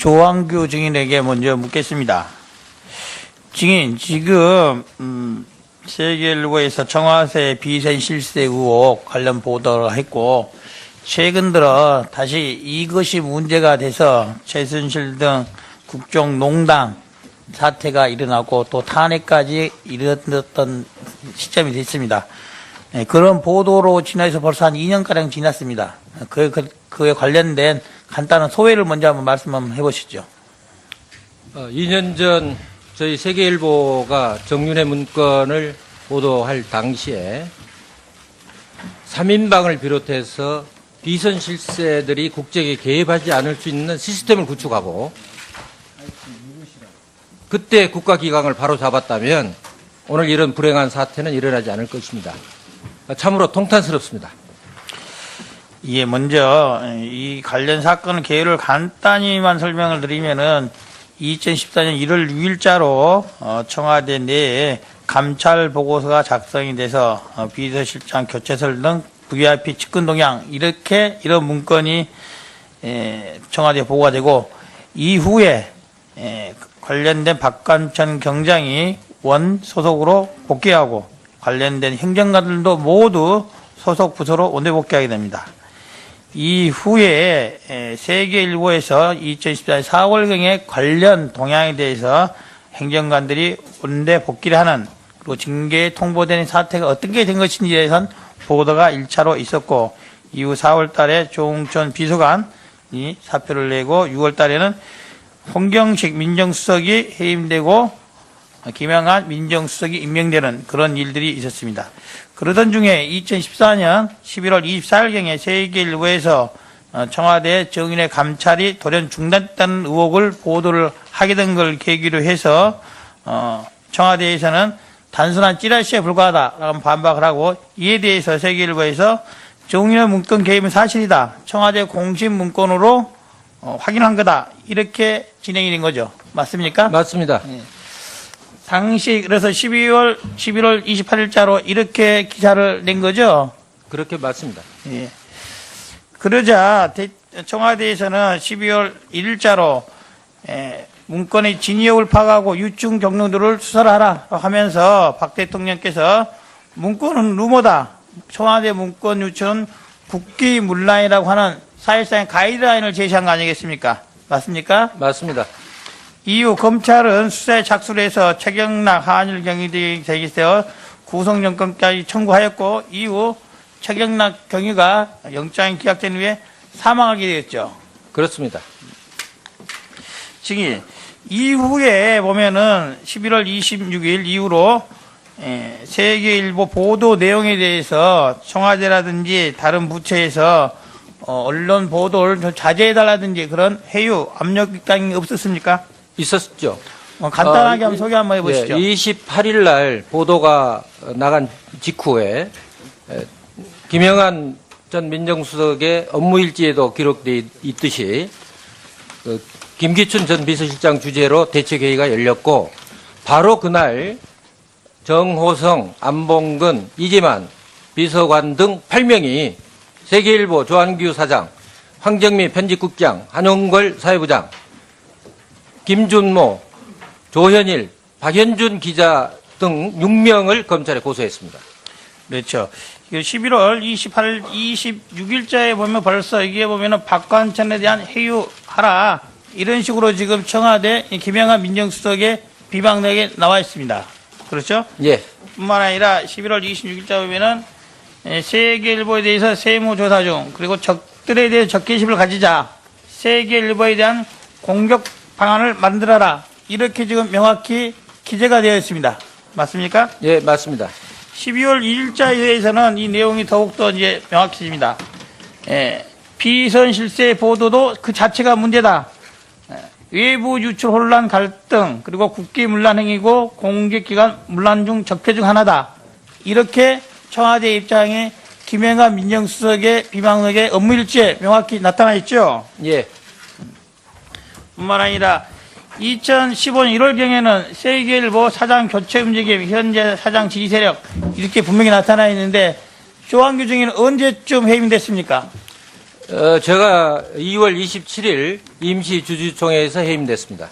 조항규 증인에게 먼저 묻겠습니다. 증인, 지금 세계일보에서 청와대 비선 실세 의혹 관련 보도를 했고 최근 들어 다시 이것이 문제가 돼서 최순실 등 국정농단 사태가 일어나고 또 탄핵까지 이르렀던 시점이 됐습니다. 그런 보도로 지나서 벌써 한 2년가량 지났습니다. 그에 관련된 간단한 소회를 먼저 한번 말씀 한번 해보시죠. 2년 전 저희 세계일보가 정윤회 문건을 보도할 당시에 3인방을 비롯해서 비선 실세들이 국정에 개입하지 않을 수 있는 시스템을 구축하고 그때 국가기강을 바로 잡았다면 오늘 이런 불행한 사태는 일어나지 않을 것입니다. 참으로 통탄스럽습니다. 예, 먼저 이 관련 사건 개요를 간단히만 설명을 드리면은 2014년 1월 6일자로 청와대 내에 감찰 보고서가 작성이 돼서 비서실장 교체설 등 VIP 측근 동향 이런 문건이 청와대에 보고가 되고 이후에 관련된 박관천 경장이 원 소속으로 복귀하고 관련된 행정관들도 모두 소속 부서로 원내 복귀하게 됩니다. 이후에 세계일보에서 2014년 4월경에 관련 동향에 대해서 행정관들이 원내 복귀를 하는 그리고 징계에 통보되는 사태가 어떻게 된 것인지에 대해서는 보도가 1차로 있었고 이후 4월 달에 조응천 비서관이 사표를 내고 6월 달에는 홍경식 민정수석이 해임되고 김영한 민정수석이 임명되는 그런 일들이 있었습니다. 그러던 중에 2014년 11월 24일경에 세계일보에서 청와대 정윤회 감찰이 돌연 중단됐다는 의혹을 보도를 하게 된 걸 계기로 해서 청와대에서는 단순한 찌라시에 불과하다라고 반박을 하고 이에 대해서 세계일보에서 정윤회 문건 개입은 사실이다. 청와대 공식 문건으로 확인한 거다. 이렇게 진행이 된 거죠. 맞습니까? 맞습니다. 예. 당시 그래서 11월 28일자로 이렇게 기사를 낸 거죠. 그렇게 맞습니다. 예. 그러자 청와대에서는 12월 1일자로 문건의 진위역을 파악하고 유증 경로들을 수사를 하라 하면서 박 대통령께서 문건은 루머다. 청와대 문건 유출은 국기문란이라고 하는 사실상의 가이드라인을 제시한 거 아니겠습니까? 맞습니까? 맞습니다. 이후 검찰은 수사에 착수를 해서 최경락 한일 경위들이 제기되어 구속영장까지 청구하였고 이후 최경락 경위가 영장이 기각된 후에 사망하게 되었죠. 그렇습니다. 증인 이후에 보면은 11월 26일 이후로 세계일보 보도 내용에 대해서 청와대라든지 다른 부처에서 언론 보도를 좀 자제해달라든지 그런 회유 압력이 없었습니까? 있었죠. 간단하게 한번 소개 한번 해보시죠. 28일 날 보도가 나간 직후에 김영한 전 민정수석의 업무일지에도 기록되어 있듯이 김기춘 전 비서실장 주재로 대책회의가 열렸고 바로 그날 정호성, 안봉근, 이재만 비서관 등 8명이 세계일보 조한규 사장, 황정미 편집국장, 한용걸 사회부장, 김준모, 조현일, 박현준 기자 등 6명을 검찰에 고소했습니다. 그렇죠. 11월 28일, 26일자에 보면 벌써 여기에 보면은 박관천에 대한 해유하라 이런 식으로 지금 청와대 김영한 민정수석의 비방록에 나와 있습니다. 그렇죠? 예. 뿐만 아니라 11월 26일자 보면은 세계일보에 대해서 세무조사 중 그리고 적들에 대해 적개심을 가지자 세계일보에 대한 공격 방안을 만들어라. 이렇게 지금 명확히 기재가 되어 있습니다. 맞습니까? 예, 맞습니다. 12월 2일자에 대해서는 이 내용이 더욱더 이제 명확해집니다. 비선 실세 보도도 그 자체가 문제다. 외부 유출 혼란 갈등 그리고 국기문란 행위고 공개기관 문란 중 적폐 중 하나다. 이렇게 청와대 입장에 김영한 민정수석의 비방록에 업무일지에 명확히 나타나 있죠. 예. 뿐만 아니라 2015년 1월경에는 세계일보 사장 교체 움직임, 현재 사장 지지 세력 이렇게 분명히 나타나 있는데 조한규 증인은 언제쯤 해임됐습니까? 제가 2월 27일 임시주주총회에서 해임됐습니다.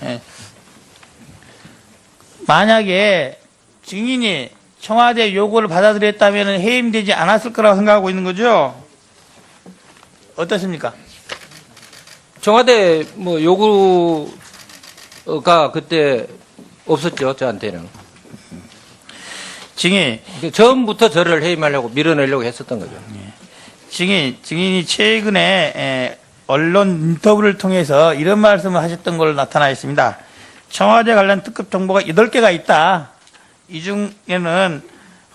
예. 만약에 증인이 청와대 요구를 받아들였다면 해임되지 않았을 거라고 생각하고 있는 거죠? 어떻습니까? 청와대 뭐 요구가 그때 없었죠, 저한테는. 증인, 처음부터 저를 해임하려고 밀어내려고 했었던 거죠. 증인이 최근에 언론 인터뷰를 통해서 이런 말씀을 하셨던 걸로 나타나 있습니다. 청와대 관련 특급 정보가 8개가 있다. 이 중에는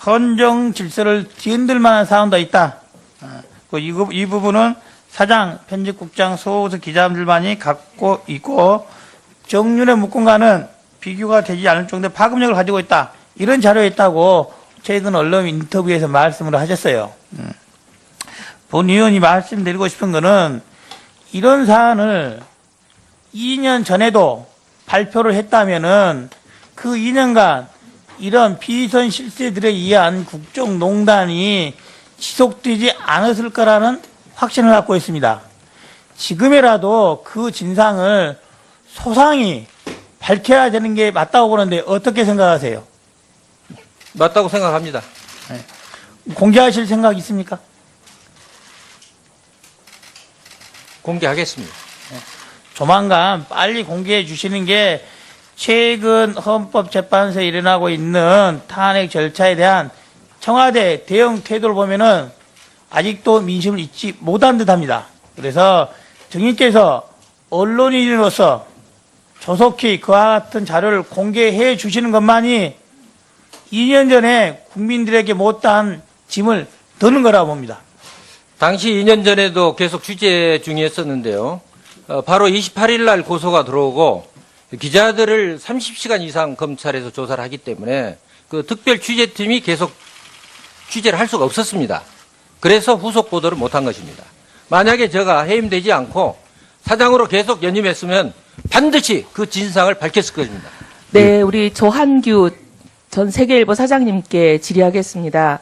헌정 질서를 뒤흔들 만한 사안도 있다. 이 부분은 사장, 편집국장, 소속 기자들만이 갖고 있고 정윤의 문건과는 비교가 되지 않을 정도의 파급력을 가지고 있다. 이런 자료가 있다고 최근 언론 인터뷰에서 말씀을 하셨어요. 본 의원이 말씀드리고 싶은 거는 이런 사안을 2년 전에도 발표를 했다면은 그 2년간 이런 비선 실세들에 의한 국정농단이 지속되지 않았을 거라는 확신을 갖고 있습니다. 지금이라도 그 진상을 소상히 밝혀야 되는 게 맞다고 보는데 어떻게 생각하세요? 맞다고 생각합니다. 공개하실 생각 있습니까? 공개하겠습니다. 조만간 빨리 공개해 주시는 게 최근 헌법재판소에 일어나고 있는 탄핵 절차에 대한 청와대 대응 태도를 보면은 아직도 민심을 잊지 못한 듯합니다. 그래서 증인께서 언론인으로서 조속히 그와 같은 자료를 공개해 주시는 것만이 2년 전에 국민들에게 못다한 짐을 드는 거라고 봅니다. 당시 2년 전에도 계속 취재 중이었었는데요. 바로 28일 날 고소가 들어오고 기자들을 30시간 이상 검찰에서 조사를 하기 때문에 그 특별 취재팀이 계속 취재를 할 수가 없었습니다. 그래서 후속 보도를 못한 것입니다. 만약에 제가 해임되지 않고 사장으로 계속 연임했으면 반드시 그 진상을 밝혔을 것입니다. 네, 우리 조한규 전 세계일보 사장님께 질의하겠습니다.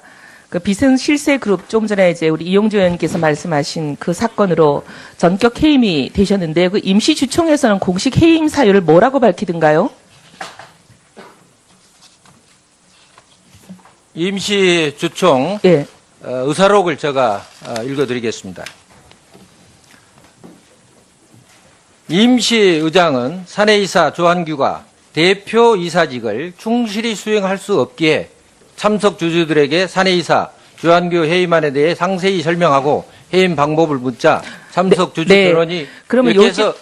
그 비선 실세 그룹 좀 전에 이제 우리 이용주 의원께서 말씀하신 그 사건으로 전격 해임이 되셨는데 그 임시주총에서는 공식 해임 사유를 뭐라고 밝히던가요? 임시주총 예. 의사록을 제가 읽어드리겠습니다. 임시의장은 사내이사 조한규가 대표 이사직을 충실히 수행할 수 없기에 참석 주주들에게 사내이사 조한규 해임안에 대해 상세히 설명하고 해임 방법을 묻자 참석 주주 변호인이 그러면 이렇게 해서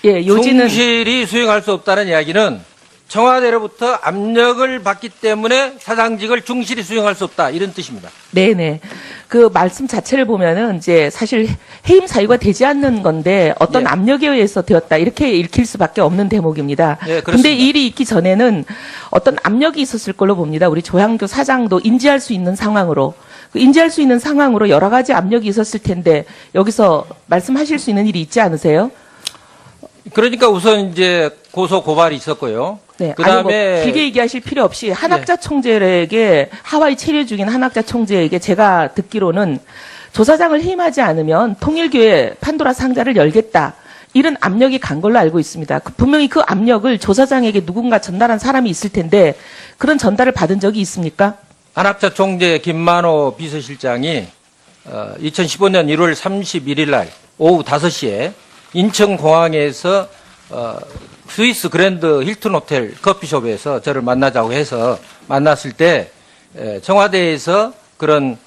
요지는 충실히 수행할 수 없다는 이야기는 청와대로부터 압력을 받기 때문에 사장직을 충실히 수행할 수 없다 이런 뜻입니다. 네네. 그 말씀 자체를 보면은 이제 사실 해임 사유가 되지 않는 건데 어떤 예. 압력에 의해서 되었다 이렇게 읽힐 수밖에 없는 대목입니다. 예, 그렇습니다. 근데 일이 있기 전에는 어떤 압력이 있었을 걸로 봅니다. 우리 조향교 사장도 인지할 수 있는 상황으로 인지할 수 있는 상황으로 여러 가지 압력이 있었을 텐데 여기서 말씀하실 수 있는 일이 있지 않으세요? 그러니까 우선 이제 고소 고발이 있었고요. 네, 그다음에 뭐 길게 얘기하실 필요 없이 한학자 총재에게 하와이 체류 중인 한학자 총재에게 제가 듣기로는 조사장을 해임하지 않으면 통일교회 판도라 상자를 열겠다. 이런 압력이 간 걸로 알고 있습니다. 분명히 그 압력을 조사장에게 누군가 전달한 사람이 있을 텐데 그런 전달을 받은 적이 있습니까? 한학자 총재 김만호 비서실장이 2015년 1월 31일 날 오후 5시에 인천공항에서 스위스 그랜드 힐튼 호텔 커피숍에서 저를 만나자고 해서 만났을 때 청와대에서 그런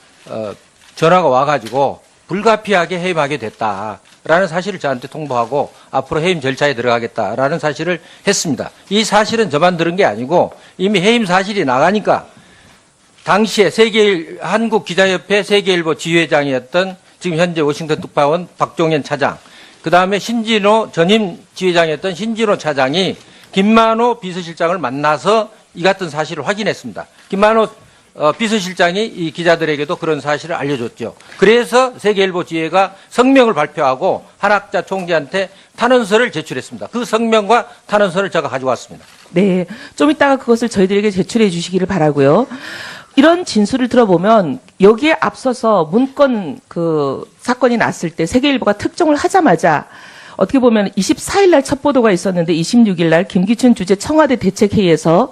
전화가 와가지고 불가피하게 해임하게 됐다라는 사실을 저한테 통보하고 앞으로 해임 절차에 들어가겠다라는 사실을 했습니다. 이 사실은 저만 들은 게 아니고 이미 해임 사실이 나가니까 당시에 한국기자협회 세계일보 지회장이었던 지금 현재 워싱턴 특파원 박종현 차장, 그 다음에 신진호 전임 지회장이었던 신진호 차장이 김만호 비서실장을 만나서 이 같은 사실을 확인했습니다. 김만호 비서실장이 이 기자들에게도 그런 사실을 알려줬죠. 그래서 세계일보 지회가 성명을 발표하고 한학자 총재한테 탄원서를 제출했습니다. 그 성명과 탄원서를 제가 가져왔습니다. 네, 좀 이따가 그것을 저희들에게 제출해 주시기를 바라고요. 이런 진술을 들어보면 여기에 앞서서 문건 그 사건이 났을 때 세계일보가 특종을 하자마자 어떻게 보면 24일 날 첫 보도가 있었는데 26일 날 김기춘 주재 청와대 대책회의에서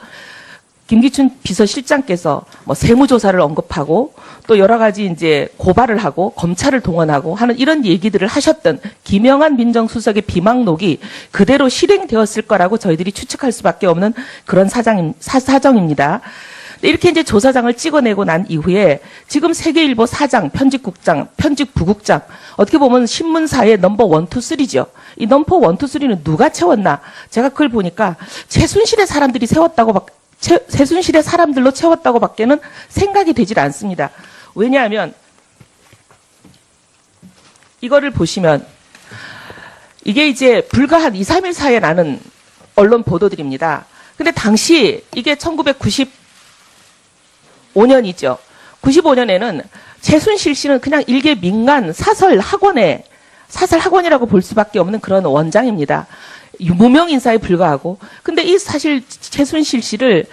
김기춘 비서실장께서 뭐 세무조사를 언급하고 또 여러 가지 이제 고발을 하고 검찰을 동원하고 하는 이런 얘기들을 하셨던 김영한 민정수석의 비망록이 그대로 실행되었을 거라고 저희들이 추측할 수밖에 없는 그런 사정입니다. 이렇게 이제 조사장을 찍어내고 난 이후에 지금 세계일보 사장, 편집국장, 편집부국장 어떻게 보면 신문사의 넘버 1, 2, 3죠. 이 넘버 1, 2, 3는 누가 채웠나? 제가 그걸 보니까 최순실의 사람들이 최순실의 사람들로 채웠다고 밖에는 생각이 되질 않습니다. 왜냐하면 이거를 보시면 이게 이제 불과 한 2, 3일 사이에 나는 언론 보도들입니다. 근데 당시 이게 1995년이죠. 95년에는 최순실 씨는 그냥 일개 민간 사설 학원이라고 볼 수밖에 없는 그런 원장입니다. 무명 인사에 불과하고. 근데 이 사실 최순실 씨를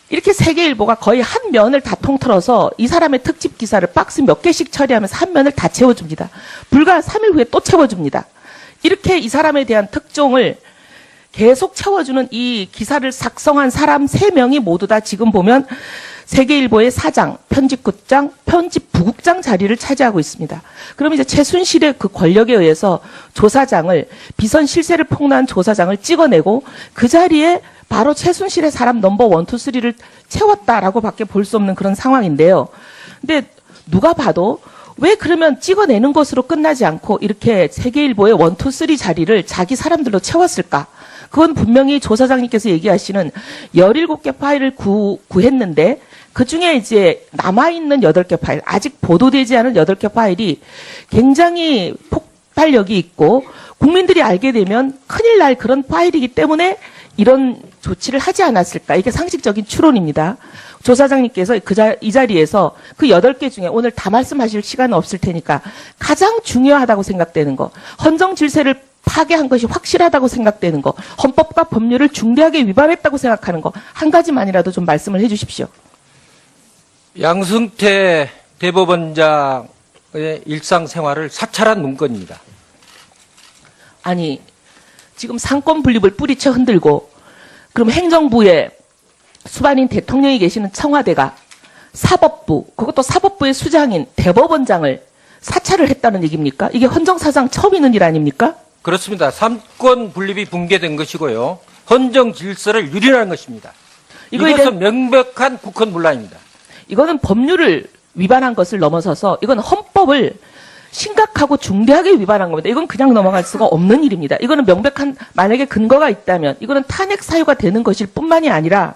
이렇게 세계일보가 거의 한 면을 다 통틀어서 이 사람의 특집 기사를 박스 몇 개씩 처리하면서 한 면을 다 채워줍니다. 불과 3일 후에 또 채워줍니다. 이렇게 이 사람에 대한 특종을 계속 채워주는 이 기사를 작성한 사람 3명이 모두 다 지금 보면 세계일보의 사장, 편집국장, 편집부국장 자리를 차지하고 있습니다. 그럼 이제 최순실의 그 권력에 의해서 조사장을, 비선 실세를 폭로한 조사장을 찍어내고 그 자리에 바로 최순실의 사람 넘버 1, 2, 3를 채웠다라고 밖에 볼 수 없는 그런 상황인데요. 근데 누가 봐도 왜 그러면 찍어내는 것으로 끝나지 않고 이렇게 세계일보의 1, 2, 3 자리를 자기 사람들로 채웠을까? 그건 분명히 조사장님께서 얘기하시는 17개 파일을 구했는데 그 중에 이제 남아있는 8개 파일, 아직 보도되지 않은 8개 파일이 굉장히 폭발력이 있고 국민들이 알게 되면 큰일 날 그런 파일이기 때문에 이런 조치를 하지 않았을까. 이게 상식적인 추론입니다. 조사장님께서 이 자리에서 그 8개 중에 오늘 다 말씀하실 시간은 없을 테니까 가장 중요하다고 생각되는 거, 헌정 질서를 파괴한 것이 확실하다고 생각되는 거, 헌법과 법률을 중대하게 위반했다고 생각하는 거 한 가지만이라도 좀 말씀을 해 주십시오. 양승태 대법원장의 일상생활을 사찰한 문건입니다. 아니, 지금 상권 분립을 뿌리쳐 흔들고 그럼 행정부에 수반인 대통령이 계시는 청와대가 사법부, 그것도 사법부의 수장인 대법원장을 사찰을 했다는 얘기입니까? 이게 헌정사상 처음 있는 일 아닙니까? 그렇습니다. 삼권 분립이 붕괴된 것이고요. 헌정 질서를 유린한 것입니다. 이것은 명백한 국헌 문란입니다. 이거는 법률을 위반한 것을 넘어서서 이건 헌법을 심각하고 중대하게 위반한 겁니다. 이건 그냥 넘어갈 수가 없는 일입니다. 이거는 명백한, 만약에 근거가 있다면 이거는 탄핵 사유가 되는 것일 뿐만이 아니라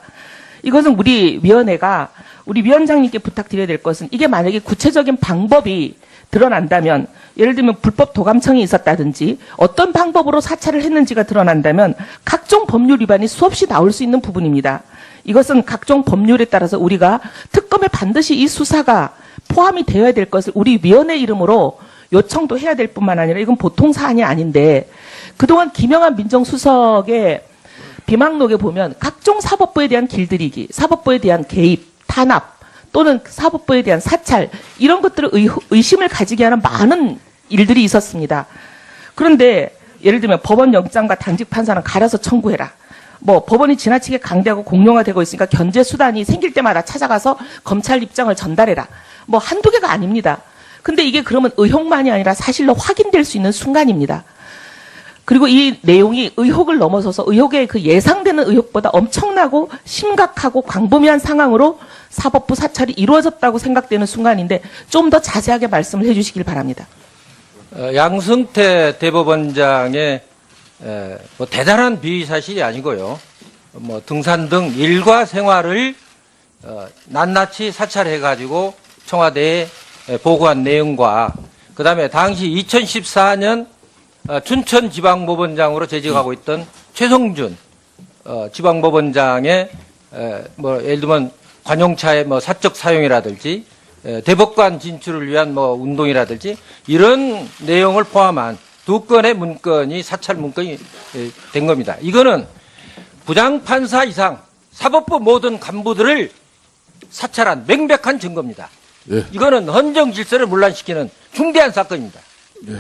이것은 우리 위원회가 우리 위원장님께 부탁드려야 될 것은 이게 만약에 구체적인 방법이 드러난다면, 예를 들면 불법 도감청이 있었다든지 어떤 방법으로 사찰을 했는지가 드러난다면 각종 법률 위반이 수없이 나올 수 있는 부분입니다. 이것은 각종 법률에 따라서 우리가 특검에 반드시 이 수사가 포함이 되어야 될 것을 우리 위원회 이름으로 요청도 해야 될 뿐만 아니라 이건 보통 사안이 아닌데, 그동안 김영한 민정수석의 비망록에 보면 각종 사법부에 대한 길들이기, 사법부에 대한 개입, 탄압, 또는 사법부에 대한 사찰, 이런 것들을 의심을 가지게 하는 많은 일들이 있었습니다. 그런데 예를 들면 법원 영장과 당직 판사는 가려서 청구해라. 뭐 법원이 지나치게 강대하고 공룡화되고 있으니까 견제 수단이 생길 때마다 찾아가서 검찰 입장을 전달해라. 뭐 한두 개가 아닙니다. 근데 이게 그러면 의혹만이 아니라 사실로 확인될 수 있는 순간입니다. 그리고 이 내용이 의혹을 넘어서서 의혹의 그 예상되는 의혹보다 엄청나고 심각하고 광범위한 상황으로 사법부 사찰이 이루어졌다고 생각되는 순간인데 좀 더 자세하게 말씀을 해 주시길 바랍니다. 양승태 대법원장의 뭐 대단한 비위 사실이 아니고요. 뭐 등산 등 일과 생활을 낱낱이 사찰해가지고 청와대에 보고한 내용과 그다음에 당시 2014년 춘천지방법원장으로 재직하고 있던 최성준 지방법원장의 뭐 예를 들면 관용차의 뭐 사적 사용이라든지 대법관 진출을 위한 뭐 운동이라든지 이런 내용을 포함한 2건의 문건이 사찰 문건이 된 겁니다. 이거는 부장판사 이상 사법부 모든 간부들을 사찰한 명백한 증거입니다. 예. 이거는 헌정 질서를 문란시키는 중대한 사건입니다. 예.